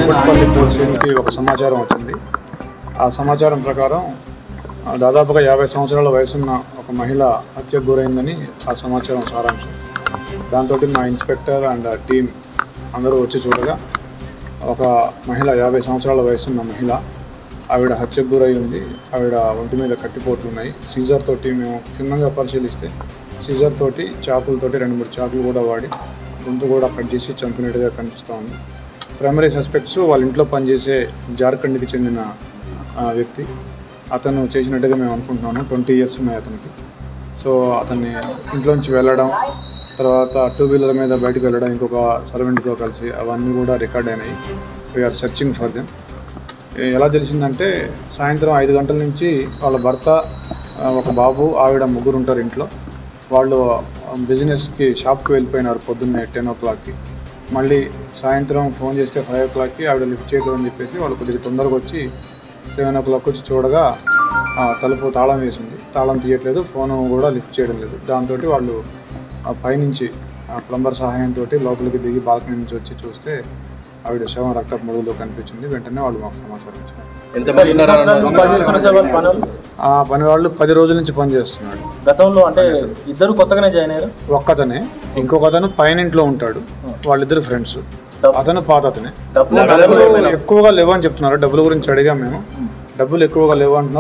Kukatpally police స్టేషన్కి ఒక సమాచారం వచ్చింది. ఆ సమాచారం ప్రకారం దాదాపుగా 50 సంవత్సరాల వయసున్న ఒక మహిళ హత్యకు గురైందని ఆ సమాచారం సారాంశం. దాంతో మా ఇన్స్పెక్టర్ అండ్ టీం అందరూ వచ్చి చూడగా ఒక మహిళ 50 సంవత్సరాల వయసున్న మహిళ, ఆవిడ హత్యకు గురై ఉంది. ఆవిడ ఒంటి మీద కట్టిపోట్లు ఉన్నాయి. సీజర్ తోటి మేము క్షుణ్ణంగా పరిశీలిస్తే సీజర్ తోటి చాకులతోటి 2-3 చాకులు కూడా వాడి గొంతు కూడా కట్ చేసి చంపినట్టుగా కనిపిస్తూ ఉంది. ప్రైమరీ సస్పెక్ట్స్ వాళ్ళ ఇంట్లో పనిచేసే జార్ఖండ్కి చెందిన వ్యక్తి. అతను చేసినట్టుగా మేము అనుకుంటున్నాము. 20 years ఉన్నాయి అతనికి. సో అతన్ని ఇంట్లోంచి వెళ్ళడం, తర్వాత 2 వీలర్ మీద బయటకు వెళ్ళడం ఇంకొక సర్వెంట్తో కలిసి, అవన్నీ కూడా రికార్డ్ అయినాయి. We are searching for them. ఎలా తెలిసిందంటే సాయంత్రం 5 గంటల నుంచి వాళ్ళ భర్త, ఒక బాబు, ఆవిడ ముగ్గురు ఉంటారు ఇంట్లో. వాళ్ళు బిజినెస్కి షాప్కి వెళ్ళిపోయినారు పొద్దున్నే 10 o'clockకి. మళ్ళీ సాయంత్రం ఫోన్ చేస్తే 5 o'clockకి ఆవిడ లిఫ్ట్ చేయడం అని చెప్పేసి వాళ్ళు కొద్దిగా తొందరగా వచ్చి 7 o'clock వచ్చి చూడగా తలుపు తాళం వేసింది. తాళం తీయట్లేదు, ఫోను కూడా లిఫ్ట్ చేయడం లేదు. దాంతో వాళ్ళు పైనుంచి ప్లంబర్ సహాయంతో లోపలికి దిగి బాల్కనీ నుంచి వచ్చి చూస్తే ఆవిడ శవం రక్తపు మడుగులో కనిపించింది. వెంటనే వాళ్ళు మాకు సమాచారం ఇచ్చారు. ఆ పని వాళ్ళు 10 రోజుల నుంచి పనిచేస్తున్నాడు. గతంలో అంటే ఇద్దరు కొత్తగానే జాయిన్ అయ్యారు. ఒక్కతనే, ఇంకొక అతను పైన ఇంట్లో ఉంటాడు. వాళ్ళిద్దరు ఫ్రెండ్స్. అతను పాత అతనే. ఎక్కువగా లేవు అని చెప్తున్నారు. డబ్బుల గురించి అడిగా మేము. డబ్బులు ఎక్కువగా లేవు అంటున్నారు.